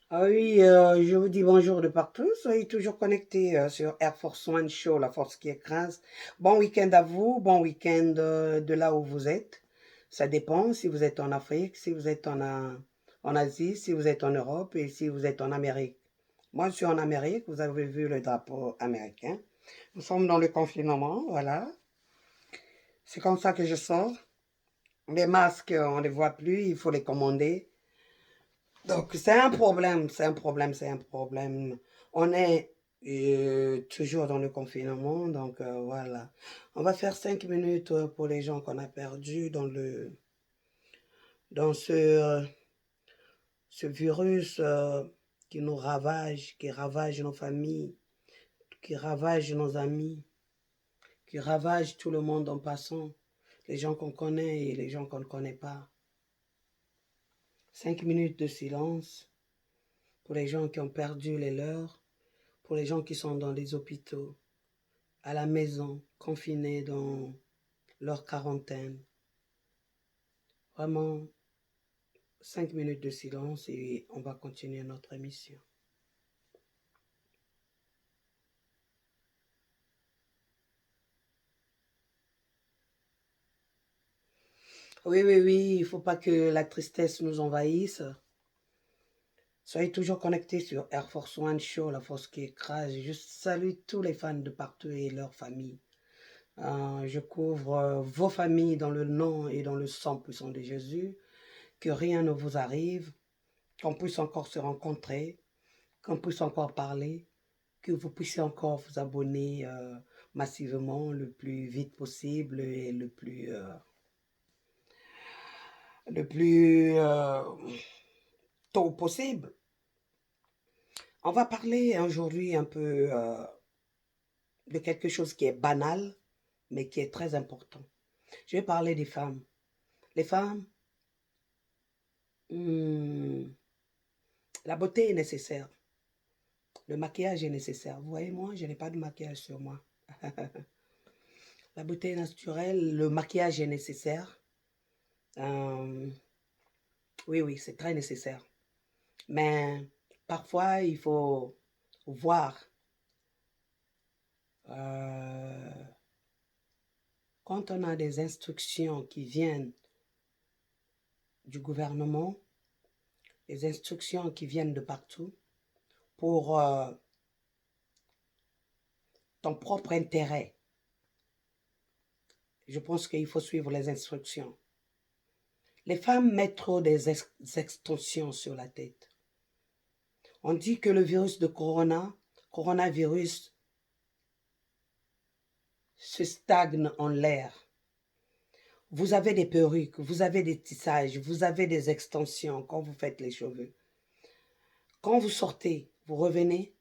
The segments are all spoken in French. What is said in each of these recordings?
Ah oui, je vous dis bonjour de partout. Soyez toujours connectés sur Air Force One Show, la force qui écrase. Bon week-end à vous, bon week-end de là où vous êtes. Ça dépend si vous êtes en Afrique, si vous êtes en Asie, si vous êtes en Europe et si vous êtes en Amérique. Moi, je suis en Amérique, vous avez vu le drapeau américain. Nous sommes dans le confinement, voilà. C'est comme ça que je sors. Les masques, on ne les voit plus, il faut les commander. Donc, c'est un problème, c'est un problème, c'est un problème. On est toujours dans le confinement, donc voilà. On va faire 5 minutes pour les gens qu'on a perdus dans ce virus qui nous ravage, qui ravage nos familles, qui ravage nos amis, qui ravage tout le monde en passant, les gens qu'on connaît et les gens qu'on ne connaît pas. 5 minutes de silence pour les gens qui ont perdu les leurs, pour les gens qui sont dans les hôpitaux, à la maison, confinés dans leur quarantaine. Vraiment, 5 minutes de silence et on va continuer notre émission. Oui, oui, oui, il ne faut pas que la tristesse nous envahisse. Soyez toujours connectés sur Air Force One Show, la force qui écrase. Je salue tous les fans de partout et leurs familles. Je couvre vos familles dans le nom et dans le sang puissant de Jésus. Que rien ne vous arrive, qu'on puisse encore se rencontrer, qu'on puisse encore parler, que vous puissiez encore vous abonner massivement le plus vite possible et le plus tôt possible. On va parler aujourd'hui un peu de quelque chose qui est banal, mais qui est très important. Je vais parler des femmes. Les femmes, hmm, la beauté est nécessaire. Le maquillage est nécessaire. Vous voyez, moi, je n'ai pas de maquillage sur moi. La beauté est naturelle, le maquillage est nécessaire. Euh, oui, oui, c'est très nécessaire. Mais parfois, il faut voir euh, quand on a des instructions qui viennent du gouvernement, des instructions qui viennent de partout pour ton propre intérêt. Je pense qu'il faut suivre les instructions. Les femmes mettent trop des extensions sur la tête. On dit que le virus de coronavirus, se stagne en l'air. Vous avez des perruques, vous avez des tissages, vous avez des extensions quand vous faites les cheveux. Quand vous sortez, vous revenez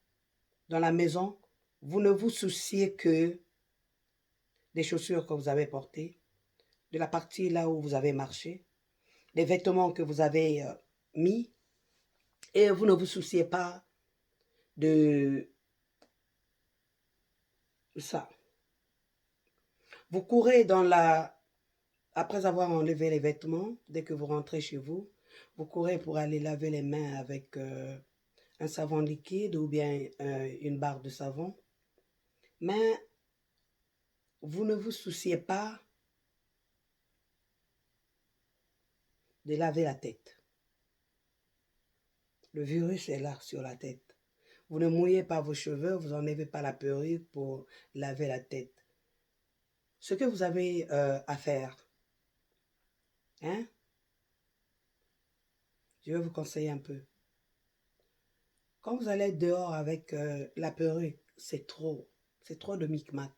dans la maison, vous ne vous souciez que des chaussures que vous avez portées, de la partie là où vous avez marché, des vêtements que vous avez mis, et vous ne vous souciez pas de ça. Vous courez après avoir enlevé les vêtements, dès que vous rentrez chez vous, vous courez pour aller laver les mains avec un savon liquide ou bien une barre de savon. Mais vous ne vous souciez pas de laver la tête. Le virus est là sur la tête. Vous ne mouillez pas vos cheveux, vous n'enlevez pas la perruque pour laver la tête. Ce que vous avez à faire, hein, je vais vous conseiller un peu. Quand vous allez dehors avec la perruque, c'est trop de micmac.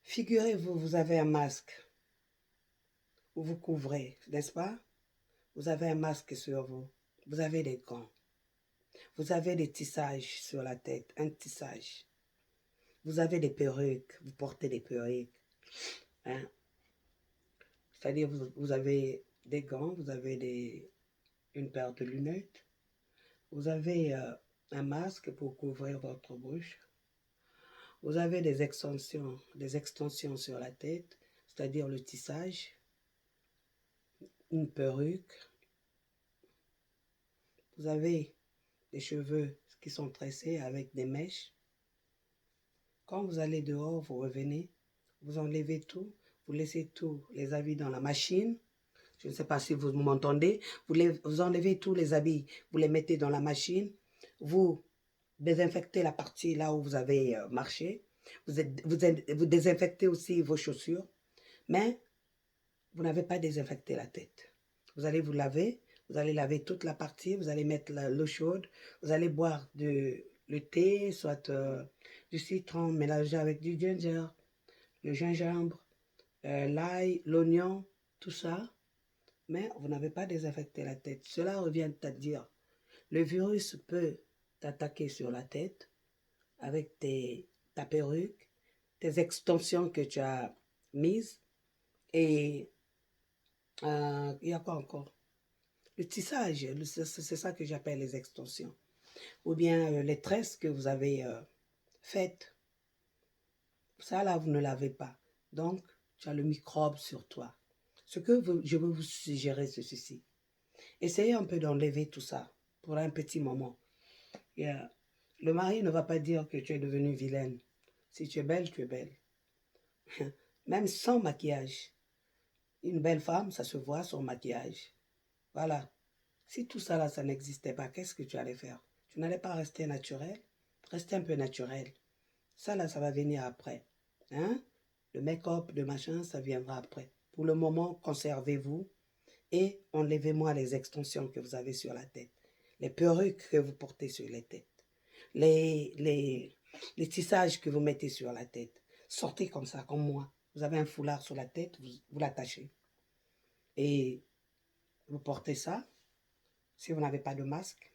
Figurez-vous, vous avez un masque, vous vous couvrez, n'est-ce pas? Vous avez un masque sur vous, vous avez des gants, vous avez des tissages sur la tête, un tissage. Vous avez des perruques, vous portez des perruques. Hein? C'est-à-dire vous avez des gants, vous avez une paire de lunettes, vous avez un masque pour couvrir votre bouche, vous avez des extensions sur la tête, c'est-à-dire le tissage, une perruque, vous avez des cheveux qui sont tressés avec des mèches. Quand vous allez dehors, vous revenez, vous enlevez tout, vous laissez tous les habits dans la machine. Je ne sais pas si vous m'entendez. Vous enlevez tous les habits, vous les mettez dans la machine. Vous désinfectez la partie là où vous avez marché. Vous désinfectez aussi vos chaussures. Mais vous n'avez pas désinfecté la tête. Vous allez vous laver. Vous allez laver toute la partie. Vous allez mettre l'eau chaude. Vous allez boire le thé, soit du citron mélangé avec du ginger, le gingembre, l'ail, l'oignon, tout ça. Mais vous n'avez pas désinfecté la tête. Cela revient à dire, le virus peut t'attaquer sur la tête avec ta perruque, tes extensions que tu as mises et il y a quoi encore? Le tissage, c'est ça que j'appelle les extensions. Ou bien les tresses que vous avez faites. Ça là, vous ne l'avez pas. Donc, tu as le microbe sur toi. Je veux vous suggérer ceci. Essayez un peu d'enlever tout ça pour un petit moment. Yeah. Le mari ne va pas dire que tu es devenue vilaine. Si tu es belle, tu es belle. Même sans maquillage. Une belle femme, ça se voit sans maquillage. Voilà. Si tout ça là, ça n'existait pas, qu'est-ce que tu allais faire? Tu n'allais pas rester naturel? Rester un peu naturel. Ça là, ça va venir après. Hein? Le make-up, le machin, ça viendra après. Pour le moment, conservez-vous et enlevez-moi les extensions que vous avez sur la tête. Les perruques que vous portez sur les têtes. Les tissages que vous mettez sur la tête. Sortez comme ça, comme moi. Vous avez un foulard sur la tête, vous l'attachez. Et vous portez ça, si vous n'avez pas de masque.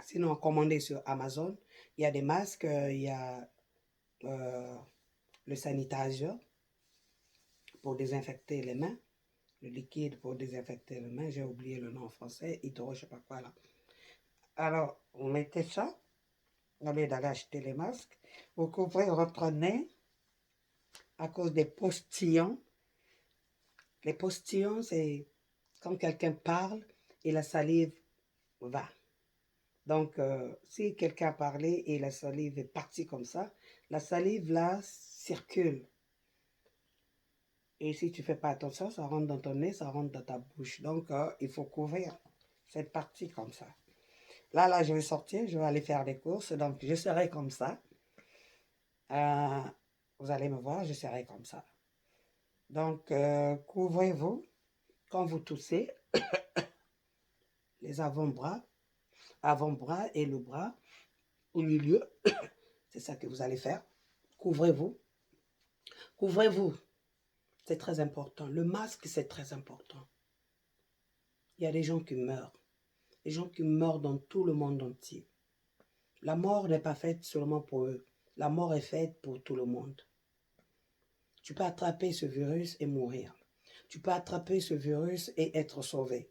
Sinon, commandez sur Amazon. Il y a des masques, il y a le sanitizer pour désinfecter les mains. Le liquide pour désinfecter les mains. J'ai oublié le nom en français. Hydro, je ne sais pas quoi là. Alors, vous mettez ça. Au lieu d'aller acheter les masques. Vous couvrez votre nez à cause des postillons. Les postillons, c'est quand quelqu'un parle et la salive va. Donc, si quelqu'un a parlé et la salive est partie comme ça, la salive là circule. Et si tu ne fais pas attention, ça rentre dans ton nez, ça rentre dans ta bouche. Donc, il faut couvrir cette partie comme ça. Là, je vais sortir, je vais aller faire des courses. Donc, je serai comme ça. Vous allez me voir, je serai comme ça. Donc, couvrez-vous quand vous toussez les avant-bras et le bras au milieu. C'est ça que vous allez faire. Couvrez-vous. Couvrez-vous. C'est très important. Le masque, c'est très important. Il y a des gens qui meurent. Des gens qui meurent dans tout le monde entier. La mort n'est pas faite seulement pour eux. La mort est faite pour tout le monde. Tu peux attraper ce virus et mourir. Tu peux attraper ce virus et être sauvé.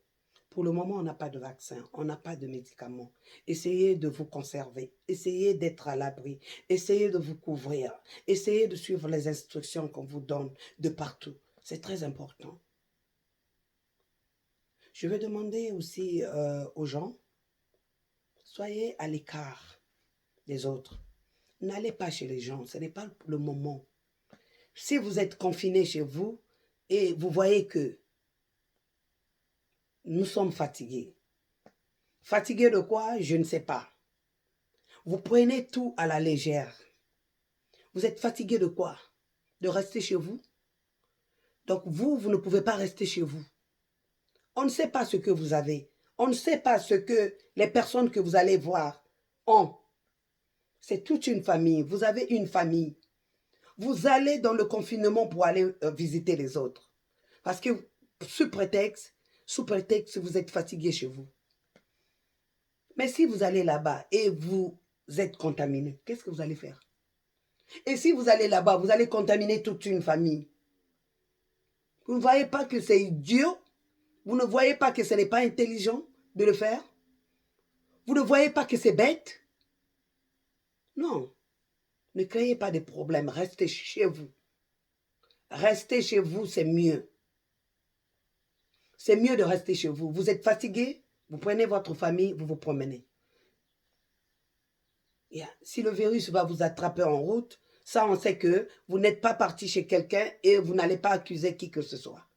Pour le moment, on n'a pas de vaccin, on n'a pas de médicaments. Essayez de vous conserver, essayez d'être à l'abri, essayez de vous couvrir, essayez de suivre les instructions qu'on vous donne de partout. C'est très important. Je vais demander aussi aux gens, soyez à l'écart des autres. N'allez pas chez les gens, ce n'est pas le moment. Si vous êtes confiné chez vous et vous voyez que nous sommes fatigués. Fatigués de quoi? Je ne sais pas. Vous prenez tout à la légère. Vous êtes fatigué de quoi? De rester chez vous? Donc vous ne pouvez pas rester chez vous. On ne sait pas ce que vous avez. On ne sait pas ce que les personnes que vous allez voir ont. C'est toute une famille. Vous avez une famille. Vous allez dans le confinement pour aller visiter les autres. Parce que sous prétexte, vous êtes fatigué chez vous. Mais si vous allez là-bas et vous êtes contaminé, qu'est-ce que vous allez faire? Et si vous allez là-bas, vous allez contaminer toute une famille. Vous ne voyez pas que c'est idiot? Vous ne voyez pas que ce n'est pas intelligent de le faire? Vous ne voyez pas que c'est bête? Non. Ne créez pas de problèmes. Restez chez vous. Restez chez vous, c'est mieux. C'est mieux de rester chez vous. Vous êtes fatigué, vous prenez votre famille, vous vous promenez. Yeah. Si le virus va vous attraper en route, ça, on sait que vous n'êtes pas parti chez quelqu'un et vous n'allez pas accuser qui que ce soit.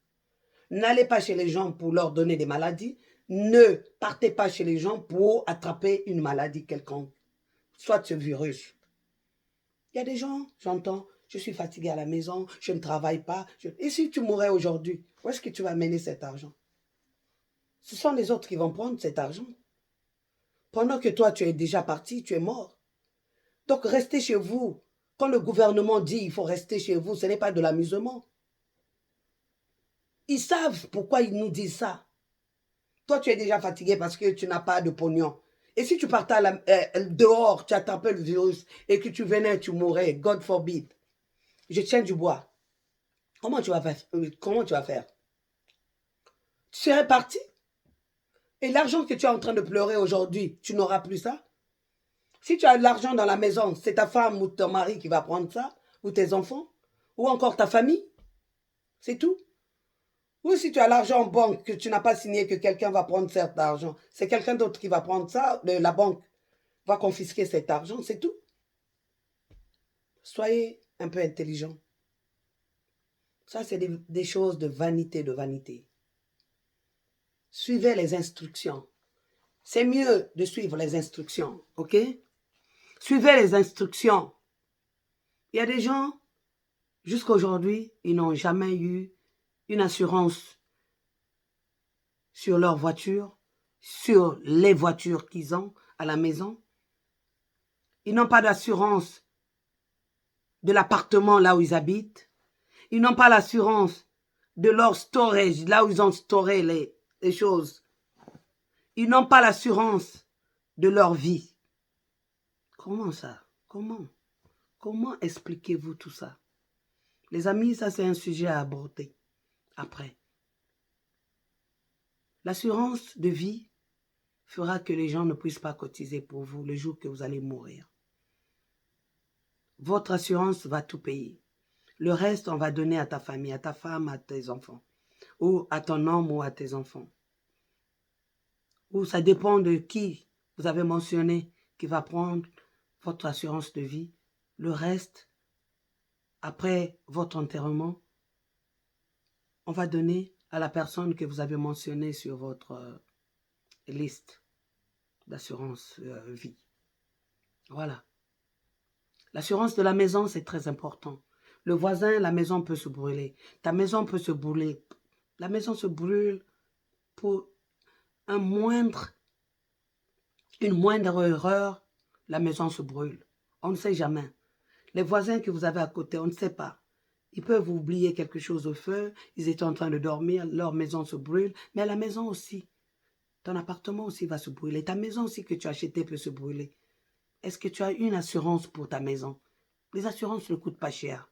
N'allez pas chez les gens pour leur donner des maladies. Ne partez pas chez les gens pour attraper une maladie quelconque, soit ce virus. Il y a des gens, j'entends, je suis fatigué à la maison, je ne travaille pas. Et si tu mourais aujourd'hui, où est-ce que tu vas mener cet argent? Ce sont les autres qui vont prendre cet argent. Pendant que toi, tu es déjà parti, tu es mort. Donc, restez chez vous. Quand le gouvernement dit qu'il faut rester chez vous, ce n'est pas de l'amusement. Ils savent pourquoi ils nous disent ça. Toi, tu es déjà fatigué parce que tu n'as pas de pognon. Et si tu partais dehors, tu attrapais le virus et que tu venais, tu mourrais, God forbid. Je tiens du bois. Comment tu vas faire? Comment tu vas faire? Tu serais parti? Et l'argent que tu es en train de pleurer aujourd'hui, tu n'auras plus ça? Si tu as de l'argent dans la maison, c'est ta femme ou ton mari qui va prendre ça, ou tes enfants, ou encore ta famille. C'est tout. Ou si tu as l'argent en banque, que tu n'as pas signé que quelqu'un va prendre cet argent, c'est quelqu'un d'autre qui va prendre ça, la banque va confisquer cet argent, c'est tout. Soyez un peu intelligent. Ça, c'est des choses de vanité, de vanité. Suivez les instructions. C'est mieux de suivre les instructions, ok? Suivez les instructions. Il y a des gens, jusqu'à aujourd'hui, ils n'ont jamais eu une assurance sur leur voiture, sur les voitures qu'ils ont à la maison. Ils n'ont pas d'assurance de l'appartement là où ils habitent. Ils n'ont pas l'assurance de leur storage, là où ils ont storé les choses. Ils n'ont pas l'assurance de leur vie. Comment ça? Comment? Comment expliquez-vous tout ça? Les amis, ça c'est un sujet à aborder après. L'assurance de vie fera que les gens ne puissent pas cotiser pour vous le jour que vous allez mourir. Votre assurance va tout payer. Le reste, on va donner à ta famille, à ta femme, à tes enfants. Ou à ton homme ou à tes enfants. Ou ça dépend de qui vous avez mentionné qui va prendre votre assurance de vie. Le reste, après votre enterrement, on va donner à la personne que vous avez mentionnée sur votre liste d'assurance vie. Voilà. L'assurance de la maison, c'est très important. Le voisin, la maison peut se brûler. Ta maison peut se brûler. La maison se brûle pour une moindre erreur. La maison se brûle. On ne sait jamais. Les voisins que vous avez à côté, on ne sait pas. Ils peuvent oublier quelque chose au feu. Ils étaient en train de dormir. Leur maison se brûle. Mais la maison aussi. Ton appartement aussi va se brûler. Ta maison aussi que tu as achetée peut se brûler. Est-ce que tu as une assurance pour ta maison? Les assurances ne coûtent pas cher.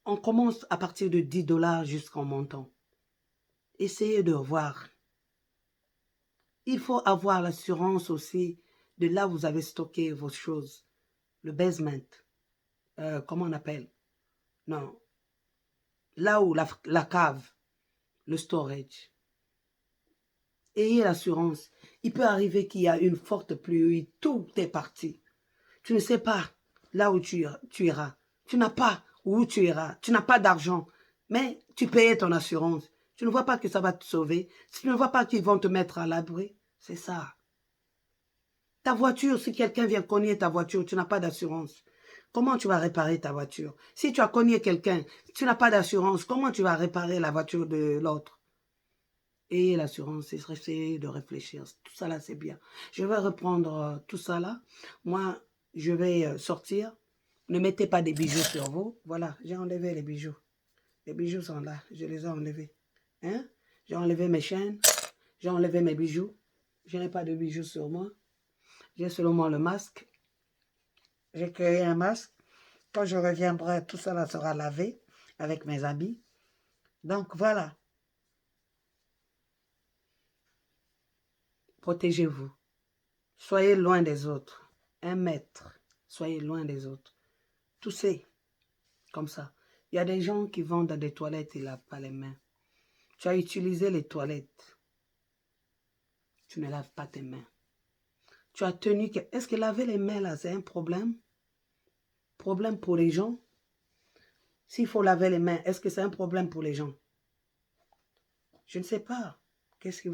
On commence à partir de 10 $ jusqu'en montant. Essayez de voir. Il faut avoir l'assurance aussi de là où vous avez stocké vos choses. Le basement. Comment on appelle? Non. Là où la cave. Le storage. Ayez l'assurance. Il peut arriver qu'il y a une forte pluie. Tout est parti. Tu ne sais pas là où tu iras. Tu n'as pas où tu iras. Tu n'as pas d'argent. Mais tu payais ton assurance. Tu ne vois pas que ça va te sauver. Tu ne vois pas qu'ils vont te mettre à l'abri. C'est ça. Ta voiture, si quelqu'un vient cogner ta voiture, tu n'as pas d'assurance. Comment tu vas réparer ta voiture? Si tu as cogné quelqu'un, tu n'as pas d'assurance, comment tu vas réparer la voiture de l'autre? Et l'assurance, c'est essayer de réfléchir. Tout ça là, c'est bien. Je vais reprendre tout ça là. Moi, je vais sortir. Ne mettez pas des bijoux sur vous. Voilà, j'ai enlevé les bijoux. Les bijoux sont là. Je les ai enlevés. Hein? J'ai enlevé mes chaînes. J'ai enlevé mes bijoux. Je n'ai pas de bijoux sur moi. J'ai seulement le masque. J'ai créé un masque. Quand je reviendrai, tout ça là sera lavé avec mes habits. Donc voilà. Protégez-vous. Soyez loin des autres. 1 mètre. Soyez loin des autres. Toussez. Comme ça. Il y a des gens qui vont dans des toilettes et ne lavent pas les mains. Tu as utilisé les toilettes. Tu ne laves pas tes mains. Tu as tenu... Est-ce que laver les mains, là, c'est un problème? Problème pour les gens? S'il faut laver les mains, est-ce que c'est un problème pour les gens? Je ne sais pas. Qu'est-ce qui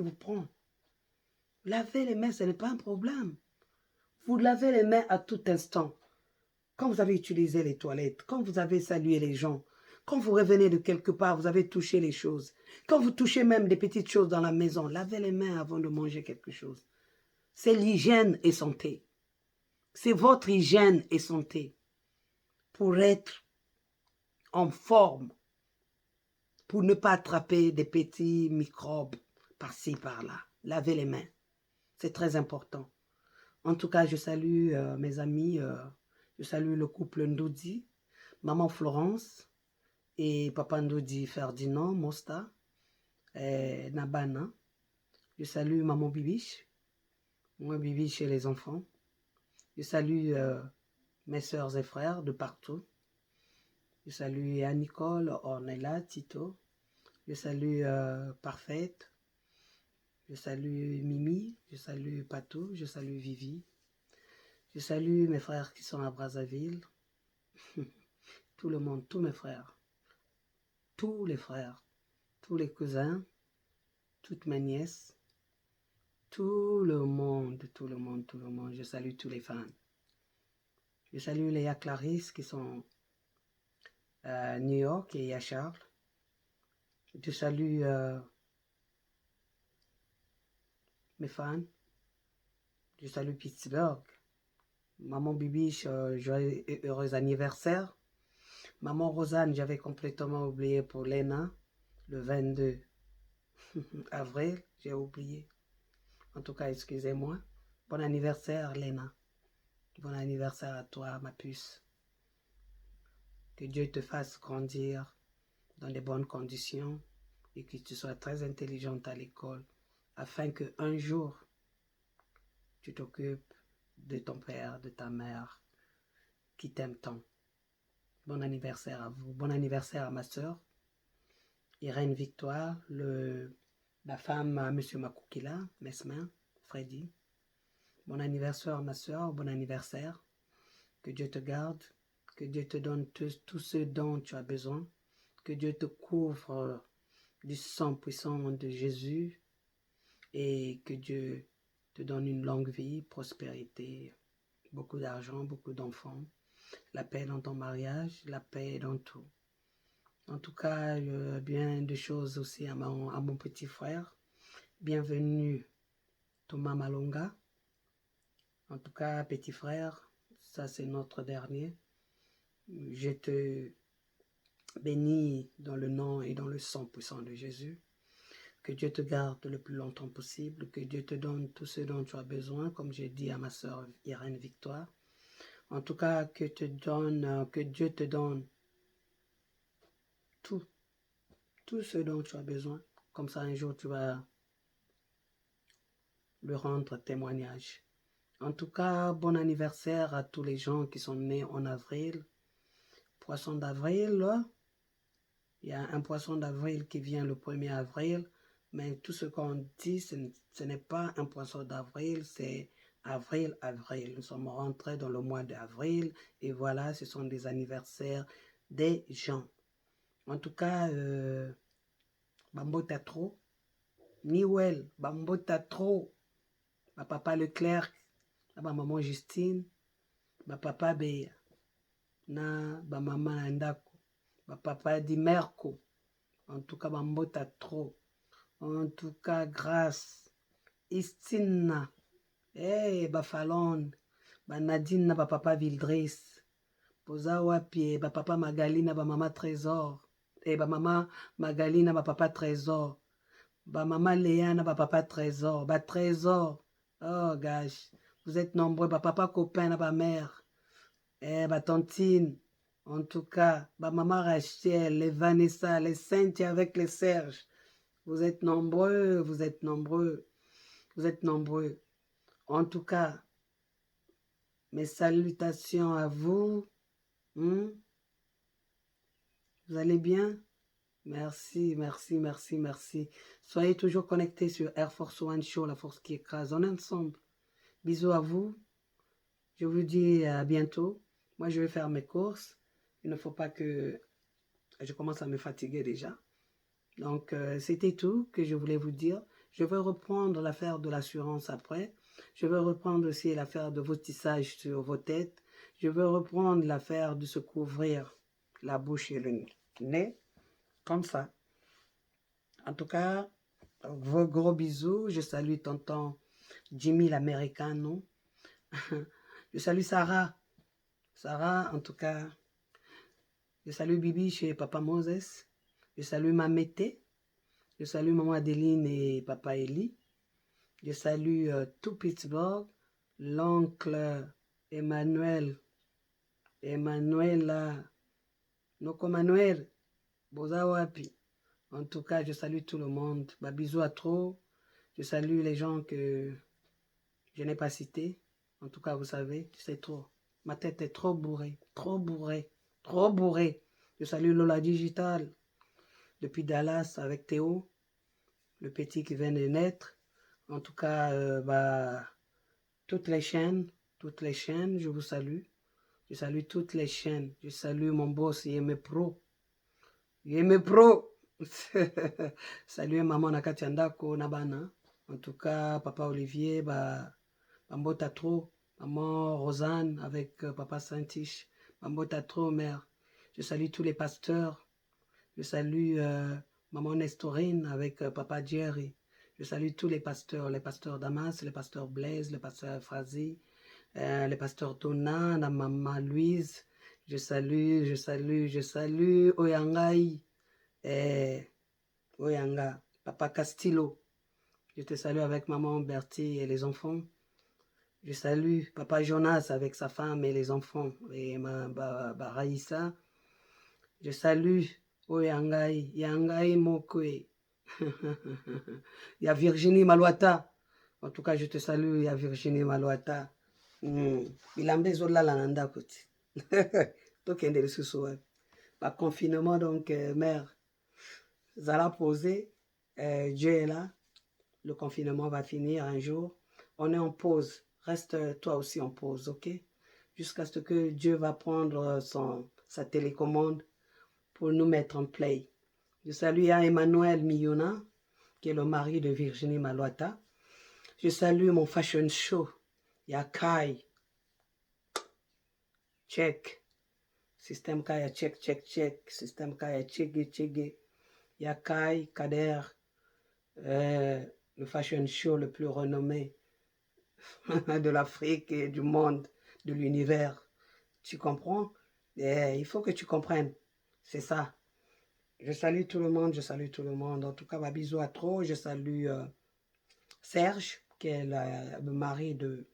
vous prend? Laver les mains, ce n'est pas un problème. Vous lavez les mains à tout instant. Quand vous avez utilisé les toilettes, quand vous avez salué les gens, quand vous revenez de quelque part, vous avez touché les choses. Quand vous touchez même des petites choses dans la maison, lavez les mains avant de manger quelque chose. C'est l'hygiène et santé. C'est votre hygiène et santé pour être en forme, pour ne pas attraper des petits microbes par-ci, par-là. Lavez les mains. C'est très important. En tout cas, je salue mes amis, je salue le couple Ndoudi, maman Florence et papa Ndoudi Ferdinand, Mosta, et Nabana. Je salue maman Bibiche, moi Bibiche et les enfants. Je salue mes sœurs et frères de partout. Je salue Anne-Nicole, Ornella, Tito. Je salue Parfaite. Je salue Mimi. Je salue Patou. Je salue Vivi. Je salue mes frères qui sont à Brazzaville. Tout le monde, tous mes frères. Tous les frères. Tous les cousins. Toutes mes nièces. Tout le monde, tout le monde, tout le monde. Je salue tous les fans. Je salue Léa Clarisse qui sont à New York et à Charles. Je salue mes fans. Je salue Pittsburgh. Maman Bibiche, joyeux et heureux anniversaire. Maman Rosanne, j'avais complètement oublié pour Léna, le 22 avril, j'ai oublié. En tout cas, excusez-moi. Bon anniversaire, Léna. Bon anniversaire à toi, ma puce. Que Dieu te fasse grandir dans de bonnes conditions et que tu sois très intelligente à l'école afin qu'un jour, tu t'occupes de ton père, de ta mère qui t'aime tant. Bon anniversaire à vous. Bon anniversaire à ma soeur, Irène Victoire, la femme à M. Makoukila, Mesmin, Freddy. Bon anniversaire à ma soeur, bon anniversaire. Que Dieu te garde, que Dieu te donne tout ce dont tu as besoin, que Dieu te couvre du sang puissant de Jésus et que Dieu te donne une longue vie, prospérité, beaucoup d'argent, beaucoup d'enfants, la paix dans ton mariage, la paix dans tout. En tout cas, bien de choses aussi à mon petit frère. Bienvenue Thomas Malonga. En tout cas, petit frère, ça c'est notre dernier. Je te bénis dans le nom et dans le sang puissant de Jésus. Que Dieu te garde le plus longtemps possible. Que Dieu te donne tout ce dont tu as besoin, comme j'ai dit à ma soeur Irène Victoire. En tout cas, que Dieu te donne tout ce dont tu as besoin. Comme ça, un jour, tu vas le rendre témoignage. En tout cas, bon anniversaire à tous les gens qui sont nés en avril. Poisson d'avril, il y a un poisson d'avril qui vient le 1er avril, mais tout ce qu'on dit, ce n'est pas un poisson d'avril, c'est avril. Nous sommes rentrés dans le mois d'avril et voilà, ce sont des anniversaires des gens. En tout cas, Bambota trop, Niwell, Bambota trop, ma papa Leclerc, ma maman Justine, ma papa Béa, na ma maman Ndako, ma papa Di Merco. En tout cas, Bambota trop. En tout cas, grâce. Istina. Eh, Bafalon. Nadine, ba papa Vildris. Poza wapi, ba papa Magalina, ba mama Trésor. Eh, ba mama Magalina, ba papa Trésor. Ba mama Léana, ba papa Trésor. Ba Trésor. Oh, gosh. Vous êtes nombreux. Ba papa copain, ba mère. Eh, ba tantine. En tout cas, ba maman Rachel, les Vanessa, les Cynthia avec les Serge. Vous êtes nombreux, vous êtes nombreux, vous êtes nombreux. En tout cas, mes salutations à vous. Vous allez bien? Merci, merci, merci, merci. Soyez toujours connectés sur Air Force One Show, la force qui écrase. On est ensemble. Bisous à vous. Je vous dis à bientôt. Moi, je vais faire mes courses. Il ne faut pas que je commence à me fatiguer déjà. Donc, c'était tout que je voulais vous dire. Je vais reprendre l'affaire de l'assurance après. Je vais reprendre aussi l'affaire de vos tissages sur vos têtes. Je vais reprendre l'affaire de se couvrir la bouche et le nez. Comme ça. En tout cas, vos gros bisous. Je salue tonton Jimmy l'Américano. Je salue Sarah. Sarah, en tout cas, je salue Bibi chez Papa Moses. Je salue Mamété. Je salue Maman Adeline et Papa Eli. Je salue tout Pittsburgh. L'oncle Emmanuel. Emmanuela. Noko Manuel. Boza wapi. En tout cas, je salue tout le monde. Bah, bisous à trop. Je salue les gens que je n'ai pas cités. En tout cas, vous savez, c'est trop. Ma tête est trop bourrée. Trop bourrée. Trop bourrée. Je salue Lola Digital. Depuis Dallas avec Théo. Le petit qui vient de naître. En tout cas, bah, toutes les chaînes, je vous salue. Je salue toutes les chaînes. Je salue mon boss, Yeme Pro. Yeme Pro. Salut maman Nakati Andako Nabana. En tout cas, papa Olivier, bah, Bambota trop. Maman Rosanne avec papa Saint-Tiche. Bambota trop, mère. Je salue tous les pasteurs. Je salue maman Nestorine avec papa Jerry. Je salue tous les pasteurs Damas, les pasteurs Blaise, les pasteurs Frazi, les pasteurs Tona, la maman Louise. Je salue Oyangai, Oyanga, papa Castillo. Je te salue avec maman Bertie et les enfants. Je salue papa Jonas avec sa femme et les enfants et Raïssa. Je salue Oyangai, Yangai Mokwe. Il y a Virginie Maluata. En tout cas, je te salue, il y a Virginie Maluata. Il a des autres là, l'ananda côté. Donc, il y a des sous confinement, donc, mère, Zala posé, Dieu est là. Le confinement va finir un jour. On est en pause. Reste toi aussi en pause, ok? Jusqu'à ce que Dieu va prendre sa télécommande pour nous mettre en play. Je salue Emmanuel Miyona, qui est le mari de Virginie Maluata. Je salue mon fashion show. Il y a Kai. Check. Système Kai, check, check, check. Système Kai, check, check. Il y a Kai, Kader, le fashion show le plus renommé de l'Afrique et du monde, de l'univers. Tu comprends? Et il faut que tu comprennes. C'est ça. Je salue tout le monde, je salue tout le monde. En tout cas, bah, bisous à trop. Je salue Serge, qui est le mari de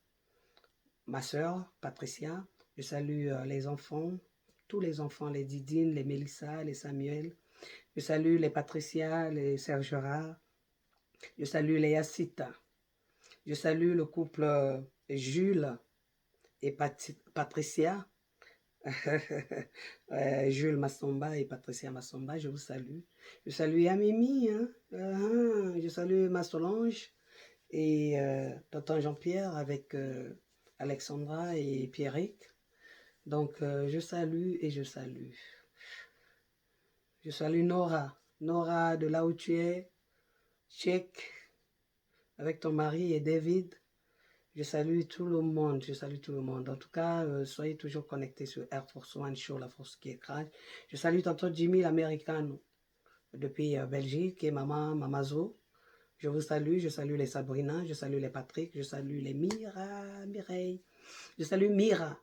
ma soeur, Patricia. Je salue les enfants, tous les enfants, les Didine, les Mélissa, les Samuel. Je salue les Patricia, les Serge Gérard. Je salue les Yassita. Je salue le couple Jules et Patricia. Jules Massomba et Patricia Massomba, je vous salue. Je salue Amimi, hein? Je salue ma Solange et tonton Jean-Pierre avec Alexandra et Pierrick. Donc, je salue et je salue. Je salue Nora. Nora, de là où tu es, check avec ton mari et David. Je salue tout le monde, je salue tout le monde. En tout cas, soyez toujours connectés sur Air Force One Show, la force qui écrase. Je salue tonton Jimmy l'Américano depuis Belgique et maman Zo. Je vous salue, je salue les Sabrina, je salue les Patrick, je salue les Mireille. Je salue Mira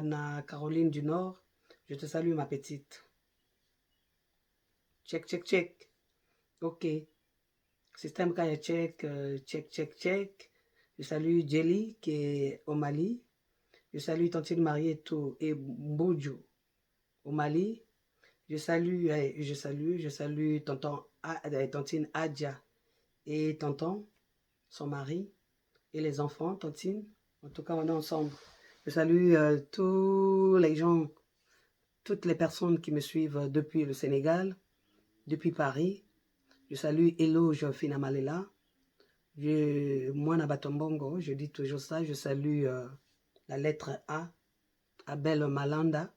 na Caroline du Nord. Je te salue ma petite. Check, check, check. Ok. Système Kaya check, check, check, check. Je salue Jelly qui est au Mali. Je salue Tantine Marietou et Mboujo au Mali. Je salue Tantine Adja et Tonton, son mari, et les enfants, Tantine. En tout cas, on est ensemble. Je salue tous les gens, toutes les personnes qui me suivent depuis le Sénégal, depuis Paris. Je salue Eloge Finamalela. Moi, Nabatombongo, je dis toujours ça. Je salue la lettre A, Abel Malanda.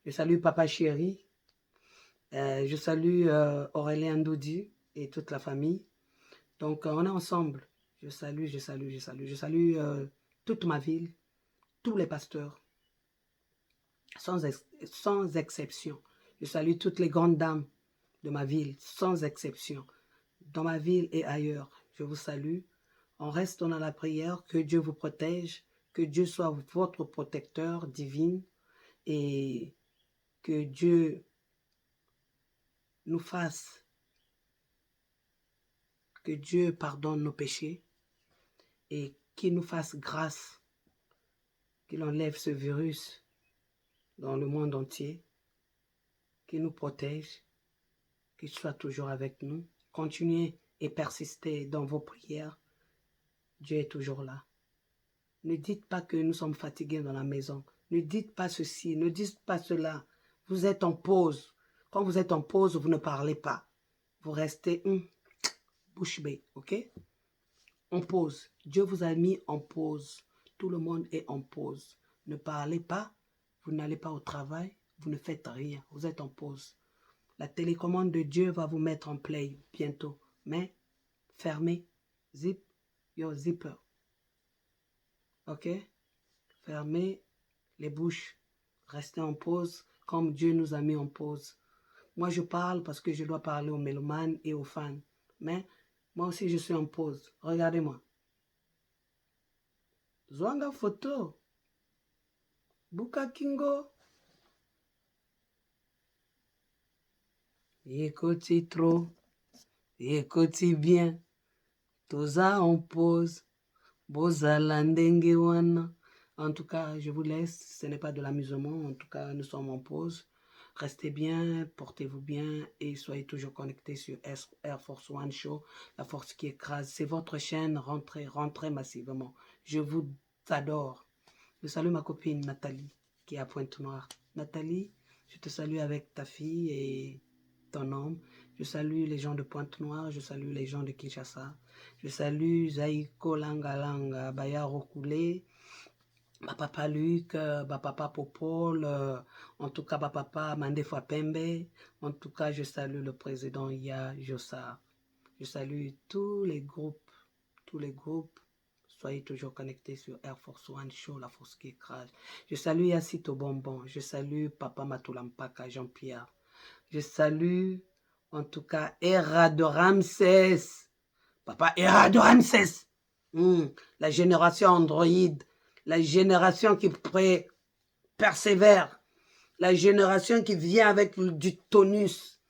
Je salue Papa Chéri. Je salue Aurélien Doudi et toute la famille. Donc, on est ensemble. Je salue toute ma ville, tous les pasteurs, sans exception. Je salue toutes les grandes dames de ma ville, sans exception. Dans ma ville et ailleurs, je vous salue. On reste dans la prière, que Dieu vous protège, que Dieu soit votre protecteur divin et que Dieu nous fasse, que Dieu pardonne nos péchés et qu'il nous fasse grâce, qu'il enlève ce virus dans le monde entier, qu'il nous protège, qu'il soit toujours avec nous. Continuez et persistez dans vos prières. Dieu est toujours là. Ne dites pas que nous sommes fatigués dans la maison. Ne dites pas ceci, ne dites pas cela. Vous êtes en pause. Quand vous êtes en pause, vous ne parlez pas. Vous restez bouche bée, ok? En pause. Dieu vous a mis en pause. Tout le monde est en pause. Ne parlez pas. Vous n'allez pas au travail. Vous ne faites rien. Vous êtes en pause. La télécommande de Dieu va vous mettre en play bientôt. Mais fermez. Zip your zipper. Ok? Fermez les bouches. Restez en pause comme Dieu nous a mis en pause. Moi, je parle parce que je dois parler aux mélomanes et aux fans. Mais moi aussi, je suis en pause. Regardez-moi. Zwanga photo. Buka Kingo. Écoutez trop. Écoutez bien. Toza en pause. Bozala ndenge wana. En tout cas, je vous laisse. Ce n'est pas de l'amusement. En tout cas, nous sommes en pause. Restez bien, portez-vous bien et soyez toujours connectés sur Air Force One Show, la force qui écrase. C'est votre chaîne, rentrez massivement. Je vous adore. Je salue ma copine Nathalie qui est à Pointe-Noire. Nathalie, je te salue avec ta fille et ton homme. Je salue les gens de Pointe-Noire, je salue les gens de Kinshasa. Je salue Zaïko Langalanga, Bayaro Koulé, ma papa Luc, ma papa Popol, en tout cas ma papa Mandefwa Pembe, en tout cas je salue le président Ya Jossa. Je salue tous les groupes, soyez toujours connectés sur Air Force One Show, la force qui écrase. Je salue Yassito Bonbon, je salue papa Matulampaka Jean-Pierre, je salue en tout cas Era de Ramsès, papa Era de Ramsès, la génération Android, la génération qui persévère, la génération qui vient avec du tonus.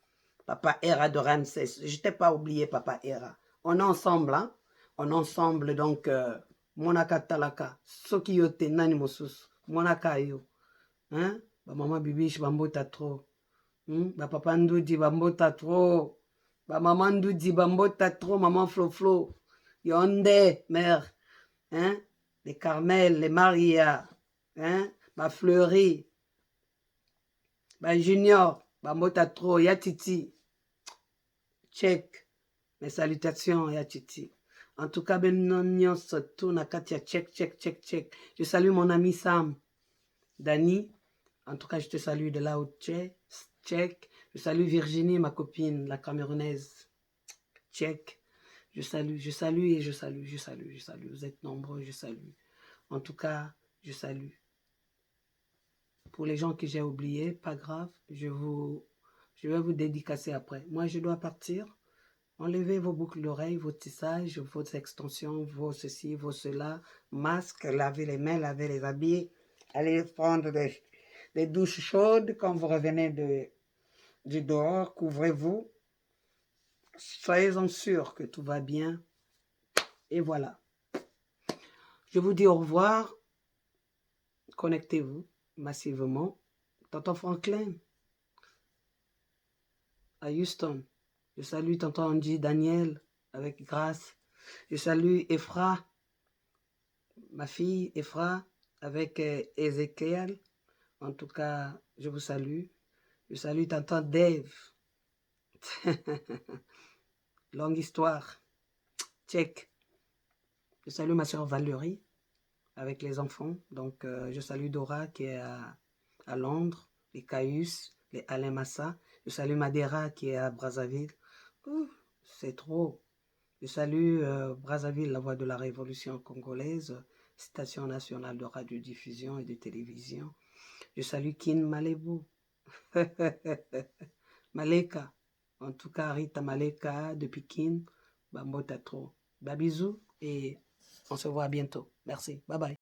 Papa Era de Ramsès, je t'ai pas oublié Papa Era. On est ensemble, hein? On est ensemble, donc, Monaka Talaka, Soki yote nani mosusu, Monaka yo, hein? Ba maman Bibiche, bambota trop, ba papa Ndoudi, bambota trop, ba maman Ndoudi, bambota trop, maman Flo, Yonde, mère, hein? Les Carmel, les Maria, hein? Ba Fleury, ba Junior, bambota trop, ya Titi, check. Mes salutations, ya Titi. En tout cas, check. Je salue mon ami Sam, Dani. En tout cas, je te salue de là où tu es. Check. Je salue Virginie, ma copine, la Camerounaise. Check. Je salue. Vous êtes nombreux, je salue. En tout cas, je salue. Pour les gens que j'ai oubliés, pas grave, je vais vous dédicacer après. Moi, je dois partir. Enlevez vos boucles d'oreilles, vos tissages, vos extensions, vos ceci, vos cela, masques, lavez les mains, lavez les habits, allez prendre des douches chaudes quand vous revenez du dehors, couvrez-vous, soyez-en sûrs que tout va bien, et voilà. Je vous dis au revoir, connectez-vous massivement. Tonton Franklin, à Houston. Je salue tonton Andy Daniel avec grâce. Je salue Ephra, ma fille Ephra avec Ezekiel. En tout cas, je vous salue. Je salue tonton Dave. Longue histoire. Check. Je salue ma soeur Valérie avec les enfants. Donc, je salue Dora qui est à Londres, les Caius, les Alain Massa. Je salue Madera qui est à Brazzaville. C'est trop. Je salue Brazzaville, la voix de la révolution congolaise, station nationale de radiodiffusion et de télévision. Je salue Kin Malebu. Maleka. En tout cas, Rita Maleka depuis Kin. Bambota trop. Bisous et on se voit bientôt. Merci. Bye bye.